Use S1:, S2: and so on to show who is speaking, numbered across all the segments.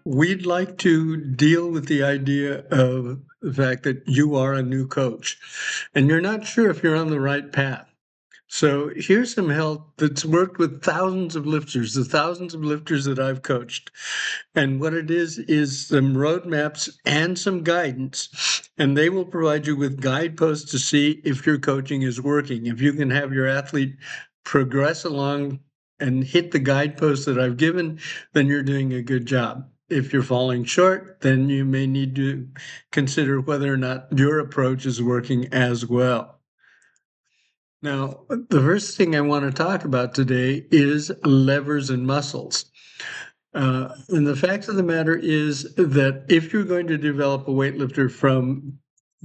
S1: we'd like to deal with the idea of the fact that you are a new coach and you're not sure if you're on the right path. So here's some help that's worked with thousands of lifters, the thousands of lifters that I've coached. And what it is some roadmaps and some guidance, and they will provide you with guideposts to see if your coaching is working. If you can have your athlete progress along and hit the guideposts that I've given, then you're doing a good job. If you're falling short, then you may need to consider whether or not your approach is working as well. Now, the first thing I want to talk about today is levers and muscles. And the fact of the matter is that if you're going to develop a weightlifter from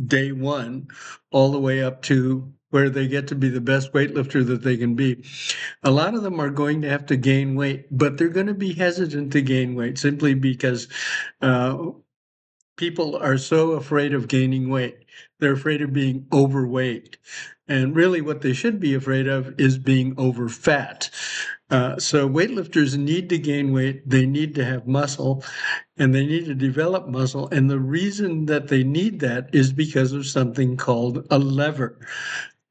S1: day one all the way up to where they get to be the best weightlifter that they can be, a lot of them are going to have to gain weight, but they're going to be hesitant to gain weight simply because uh, people are so afraid of gaining weight. They're afraid of being overweight. And really, what they should be afraid of is being over fat. So, weightlifters need to gain weight, they need to have muscle, and they need to develop muscle. And the reason that they need that is because of something called a lever.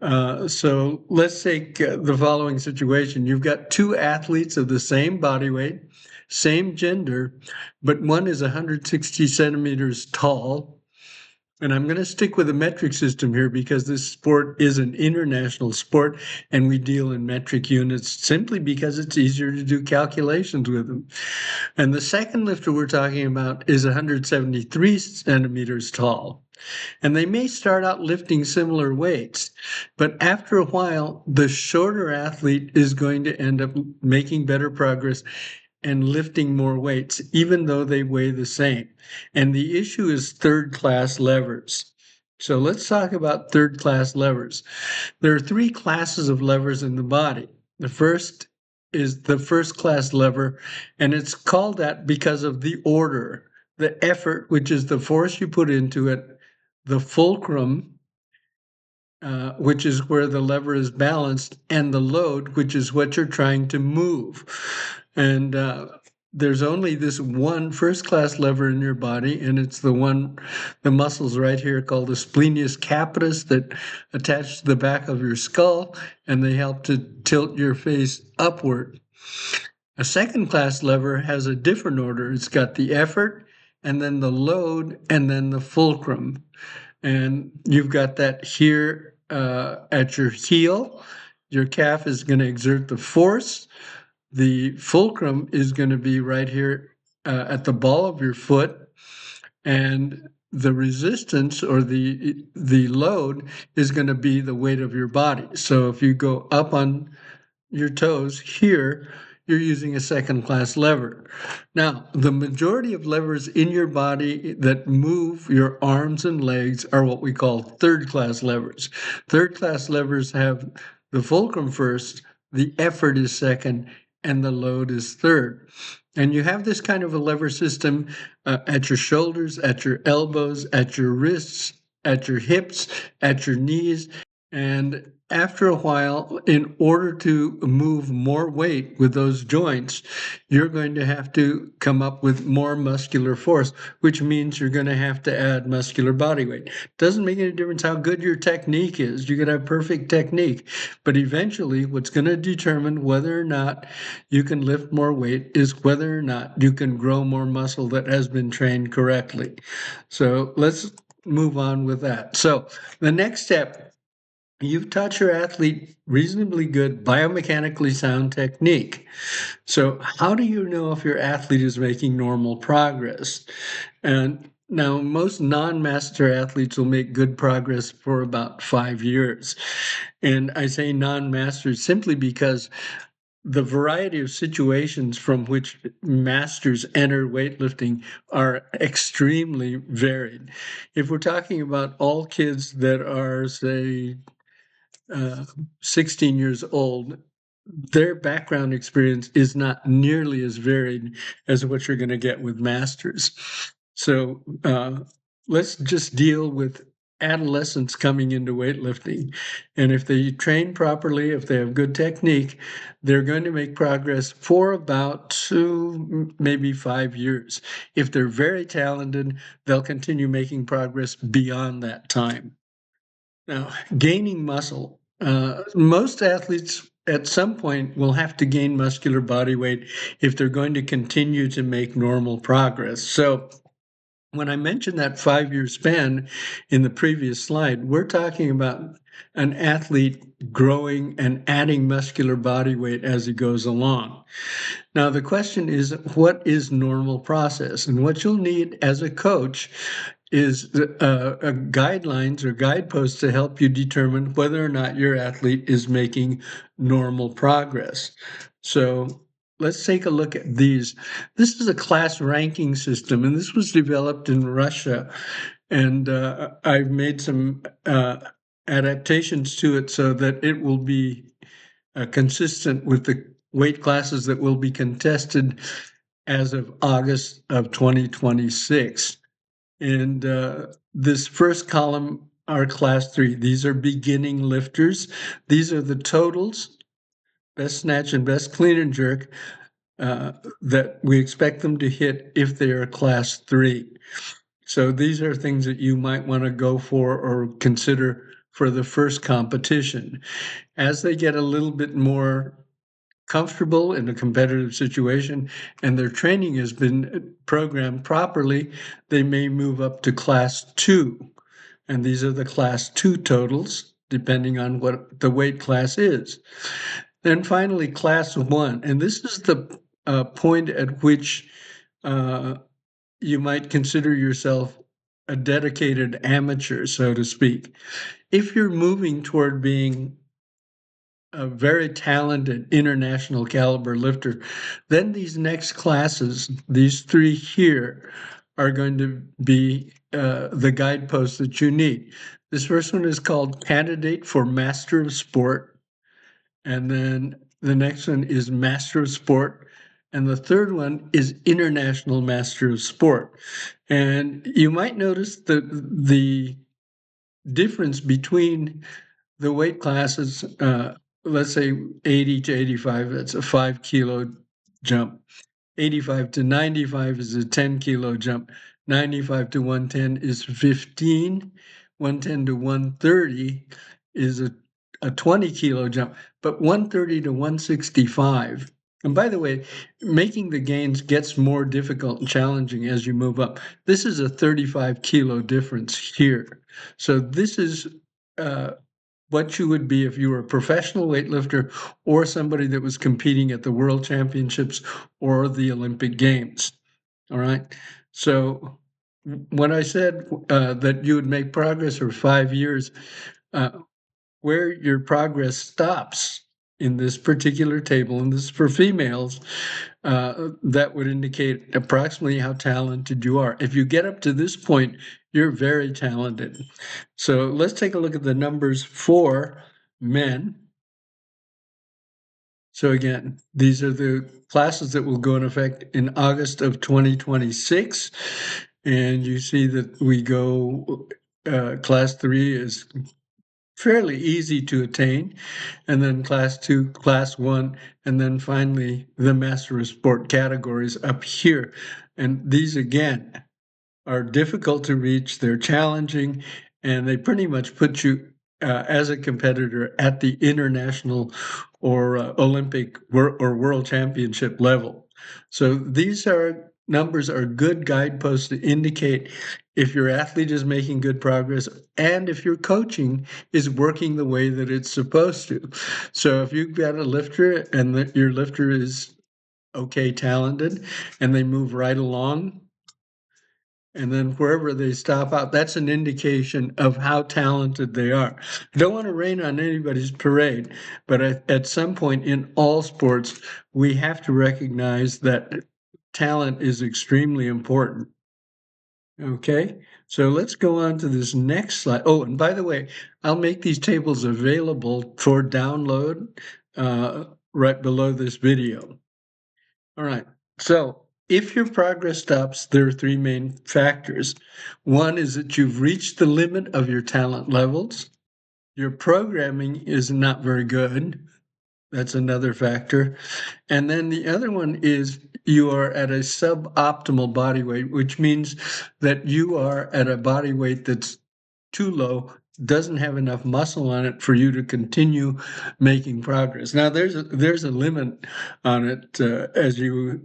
S1: So, let's take the following situation. You've got two athletes of the same body weight, same gender, but one is 160 centimeters tall. And I'm going to stick with the metric system here because this sport is an international sport and we deal in metric units simply because it's easier to do calculations with them. And the second lifter we're talking about is 173 centimeters tall. And they may start out lifting similar weights, but after a while, the shorter athlete is going to end up making better progress and lifting more weights, even though they weigh the same. And the issue is third class levers. So let's talk about third class levers. There are three classes of levers in the body. The first is the first class lever, and it's called that because of the order, the effort, which is the force you put into it, the fulcrum, which is where the lever is balanced, and the load, which is what you're trying to move. And there's only this one first class lever in your body, and it's the muscles right here called the splenius capitis that attach to the back of your skull, and they help to tilt your face upward. A second class lever has a different order. It's got the effort, and then the load, and then the fulcrum. And you've got that here at your heel. Your calf is going to exert the force. The fulcrum is going to be right here at the ball of your foot, and the resistance or the load is going to be the weight of your body. So if you go up on your toes here, you're using a second class lever. Now, the majority of levers in your body that move your arms and legs are what we call third class levers. Third class levers have the fulcrum first, the effort is second, and the load is third. And you have this kind of a lever system at your shoulders, at your elbows, at your wrists, at your hips, at your knees. And after a while, in order to move more weight with those joints, you're going to have to come up with more muscular force, which means you're going to have to add muscular body weight. Doesn't make any difference how good your technique is. You can have perfect technique, but eventually what's going to determine whether or not you can lift more weight is whether or not you can grow more muscle that has been trained correctly. So let's move on with that. So the next step, you've taught your athlete reasonably good biomechanically sound technique. So how do you know if your athlete is making normal progress? And now most non-master athletes will make good progress for about 5 years. And I say non-master simply because the variety of situations from which masters enter weightlifting are extremely varied. If we're talking about all kids that are, say, 16 years old, their background experience is not nearly as varied as what you're going to get with masters. So let's just deal with adolescents coming into weightlifting. And if they train properly, if they have good technique, they're going to make progress for about 2, maybe 5 years. If they're very talented, they'll continue making progress beyond that time. Now, gaining muscle. Most athletes at some point will have to gain muscular body weight if they're going to continue to make normal progress. So, when I mentioned that 5 year span in the previous slide, we're talking about an athlete growing and adding muscular body weight as he goes along. Now, the question is, what is normal process? And what you'll need as a coach is guidelines or guideposts to help you determine whether or not your athlete is making normal progress. So let's take a look at these. This is a class ranking system, and this was developed in Russia. And I've made some adaptations to it so that it will be consistent with the weight classes that will be contested as of August of 2026. And this first column are class 3. These are beginning lifters. These are the totals, best snatch and best clean and jerk, that we expect them to hit if they are class 3. So these are things that you might want to go for or consider for the first competition. As they get a little bit more comfortable in a competitive situation and their training has been programmed properly, they may move up to class 2. And these are the class 2 totals, depending on what the weight class is. Then finally, class 1. And this is the point at which you might consider yourself a dedicated amateur, so to speak. If you're moving toward being a very talented international caliber lifter, then these next classes, these 3 here, are going to be the guideposts that you need. This first one is called Candidate for Master of Sport, and then the next one is Master of Sport, and the third one is International Master of Sport. And you might notice that the difference between the weight classes, let's say 80 to 85, that's a 5 kilo jump. 85 to 95 is a 10 kilo jump. 95 to 110 is 15. 110 to 130 is a 20 kilo jump. But 130 to 165, and by the way, making the gains gets more difficult and challenging as you move up. This is a 35 kilo difference here. So this is what you would be if you were a professional weightlifter or somebody that was competing at the World Championships or the Olympic Games. All right. So when I said that you would make progress for 5 years, uh, where your progress stops in this particular table, and this is for females, that would indicate approximately how talented you are. If you get up to this point, you're very talented. So let's take a look at the numbers for men. So again, these are the classes that will go in effect in August of 2026. And you see that we go, class 3 is fairly easy to attain, and then class 2, class 1, and then finally the Master of Sport categories up here. And these again are difficult to reach, they're challenging, and they pretty much put you as a competitor at the international or Olympic or world championship level. So these are numbers are good guideposts to indicate if your athlete is making good progress and if your coaching is working the way that it's supposed to. So if you've got a lifter and your lifter is okay talented and they move right along, and then wherever they stop out, that's an indication of how talented they are. I don't want to rain on anybody's parade, but at some point in all sports, we have to recognize that talent is extremely important. Okay, so let's go on to this next slide. Oh, and by the way, I'll make these tables available for download right below this video. All right, so if your progress stops, there are three main factors. One is that you've reached the limit of your talent levels. Your programming is not very good. That's another factor. And then the other one is you are at a suboptimal body weight, which means that you are at a body weight that's too low, doesn't have enough muscle on it for you to continue making progress. Now, there's a limit on it, as you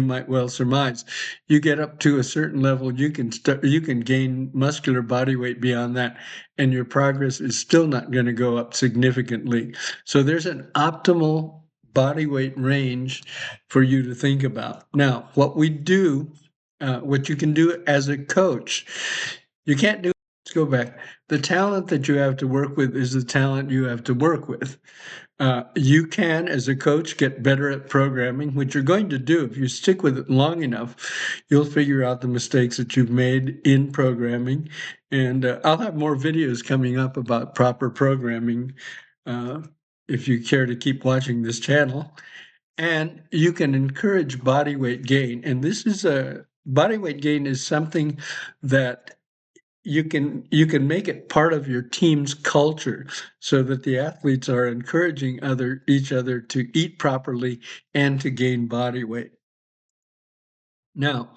S1: might well surmise. You get up to a certain level, you can gain muscular body weight beyond that, and your progress is still not going to go up significantly. So there's an optimal body weight range for you to think about. Now, what you can do as a coach, you can't do. Let's go back. The talent that you have to work with is the talent you have to work with. You can, as a coach, get better at programming, which you're going to do. If you stick with it long enough, you'll figure out the mistakes that you've made in programming. And I'll have more videos coming up about proper programming uh, if you care to keep watching this channel. And you can encourage body weight gain. And this is a body weight gain is something that you can make it part of your team's culture so that the athletes are encouraging each other to eat properly and to gain body weight. Now,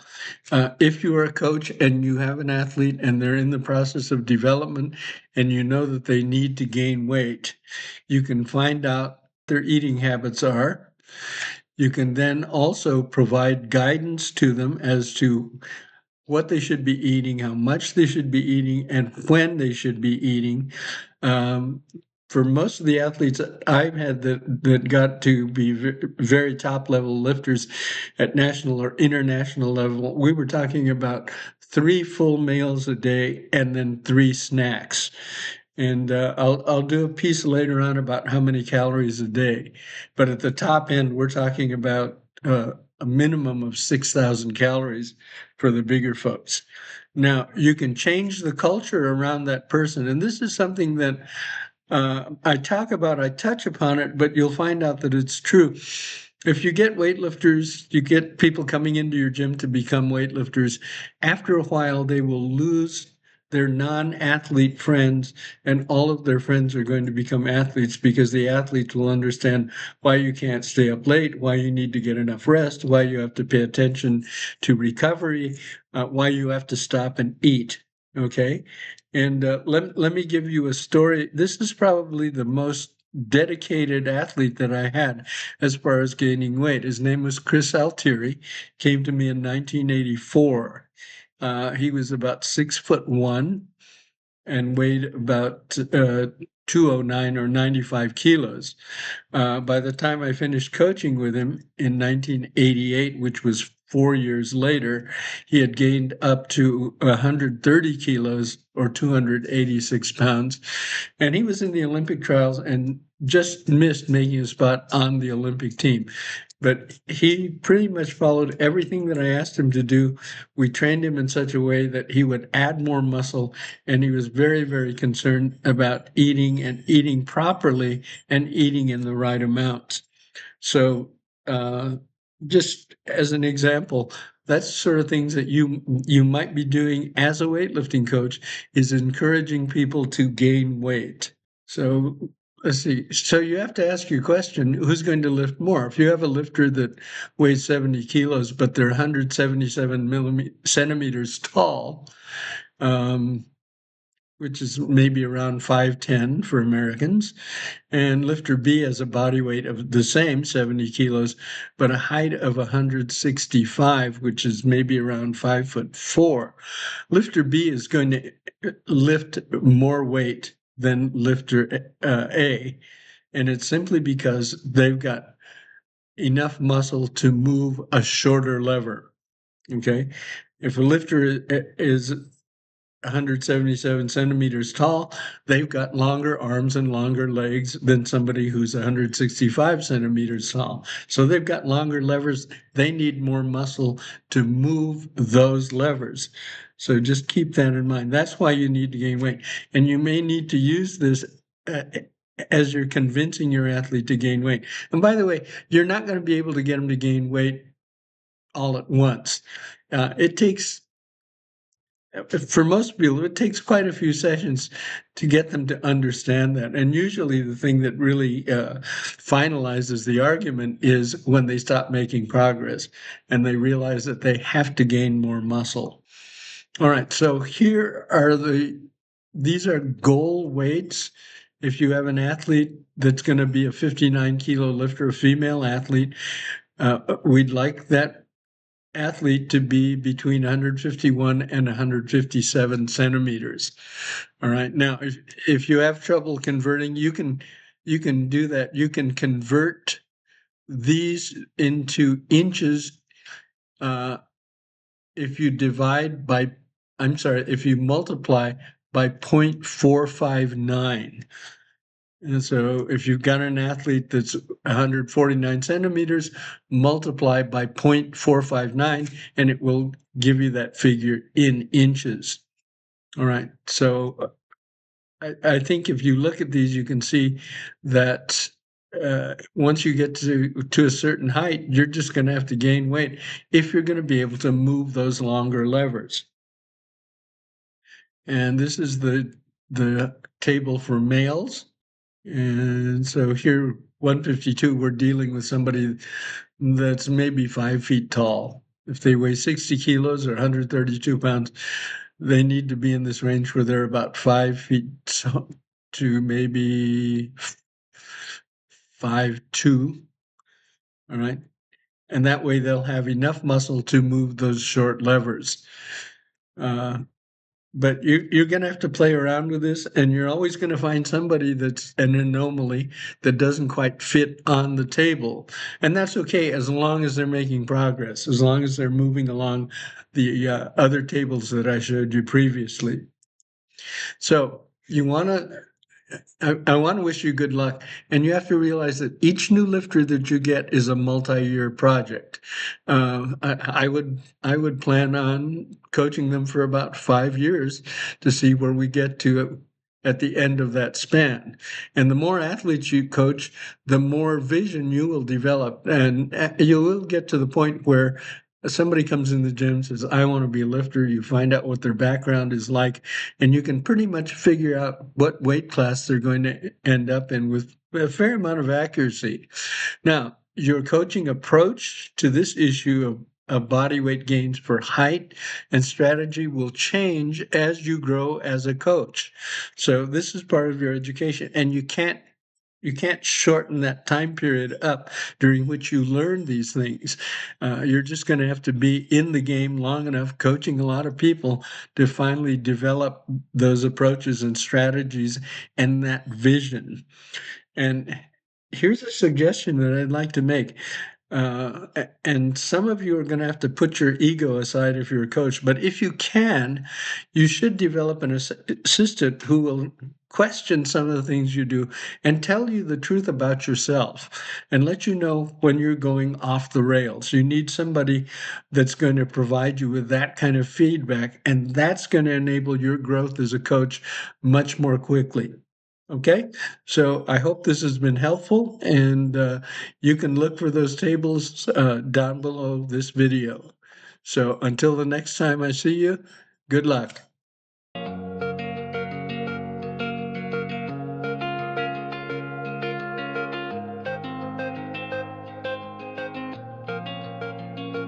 S1: if you are a coach and you have an athlete and they're in the process of development and you know that they need to gain weight, you can find out their eating habits are. You can then also provide guidance to them as to what they should be eating, how much they should be eating, and when they should be eating. Um, for most of the athletes I've had that got to be very top level lifters at national or international level, we were talking about 3 full meals a day and then 3 snacks. And I'll do a piece later on about how many calories a day. But at the top end, we're talking about a minimum of 6,000 calories for the bigger folks. Now, you can change the culture around that person. And this is something that I touch upon it, but you'll find out that it's true. If you get weightlifters, you get people coming into your gym to become weightlifters, after a while, they will lose their non-athlete friends, and all of their friends are going to become athletes because the athletes will understand why you can't stay up late, why you need to get enough rest, why you have to pay attention to recovery, why you have to stop and eat. Okay. And let me give you a story. This is probably the most dedicated athlete that I had as far as gaining weight. His name was Chris Altieri, came to me in 1984. He was about 6'1" and weighed about 209 or 95 kilos. By the time I finished coaching with him in 1988, which was 4 years later, he had gained up to 130 kilos or 286 pounds. And he was in the Olympic trials and just missed making a spot on the Olympic team. But he pretty much followed everything that I asked him to do. We trained him in such a way that he would add more muscle, and he was very, very concerned about eating and eating properly and eating in the right amounts. So, just as an example, that's sort of things that you might be doing as a weightlifting coach is encouraging people to gain weight. So let's see. So you have to ask your question, who's going to lift more? If you have a lifter that weighs 70 kilos, but they're 177 centimeters tall, um, which is maybe around 5'10" for Americans, and lifter B has a body weight of the same 70 kilos, but a height of 165, which is maybe around 5'4". Lifter B is going to lift more weight than lifter A, and it's simply because they've got enough muscle to move a shorter lever. Okay, if a lifter is 177 centimeters tall, they've got longer arms and longer legs than somebody who's 165 centimeters tall. So they've got longer levers. They need more muscle to move those levers. So just keep that in mind. That's why you need to gain weight. And you may need to use this uh, as you're convincing your athlete to gain weight. And by the way, you're not going to be able to get them to gain weight all at once. It takes, for most people, it takes quite a few sessions to get them to understand that. And usually, the thing that really finalizes the argument is when they stop making progress and they realize that they have to gain more muscle. All right, so these are goal weights. If you have an athlete that's going to be a 59-kilo lifter, a female athlete, we'd like that athlete to be between 151 and 157 centimeters. All right. Now, if you have trouble converting, you can do that. You can convert these into inches uh, if you divide by, I'm sorry, if you multiply by 0.459. And so if you've got an athlete that's 149 centimeters, multiply by 0.459, and it will give you that figure in inches. All right. So I think if you look at these, you can see that once you get to a certain height, you're just going to have to gain weight if you're going to be able to move those longer levers. And this is the table for males. And so here, 152, we're dealing with somebody that's maybe 5 feet tall. If they weigh 60 kilos or 132 pounds, they need to be in this range where they're about 5 feet to maybe 5'2". All right. And that way they'll have enough muscle to move those short levers. But you're going to have to play around with this, and you're always going to find somebody that's an anomaly that doesn't quite fit on the table. And that's okay as long as they're making progress, as long as they're moving along the other tables that I showed you previously. So you want to I want to wish you good luck. And you have to realize that each new lifter that you get is a multi-year project. I would plan on coaching them for about 5 years to see where we get to at the end of that span. And the more athletes you coach, the more vision you will develop. And you will get to the point where somebody comes in the gym and says, I want to be a lifter. You find out what their background is like, and you can pretty much figure out what weight class they're going to end up in with a fair amount of accuracy. Now, your coaching approach to this issue of body weight gains for height and strategy will change as you grow as a coach. So this is part of your education, and you can't shorten that time period up during which you learn these things. You're just going to have to be in the game long enough, coaching a lot of people to finally develop those approaches and strategies and that vision. And here's a suggestion that I'd like to make. And some of you are going to have to put your ego aside if you're a coach, but if you can, you should develop an assistant who will question some of the things you do and tell you the truth about yourself and let you know when you're going off the rails. You need somebody that's going to provide you with that kind of feedback, and that's going to enable your growth as a coach much more quickly. Okay, so I hope this has been helpful, and you can look for those tables down below this video. So until the next time I see you, good luck.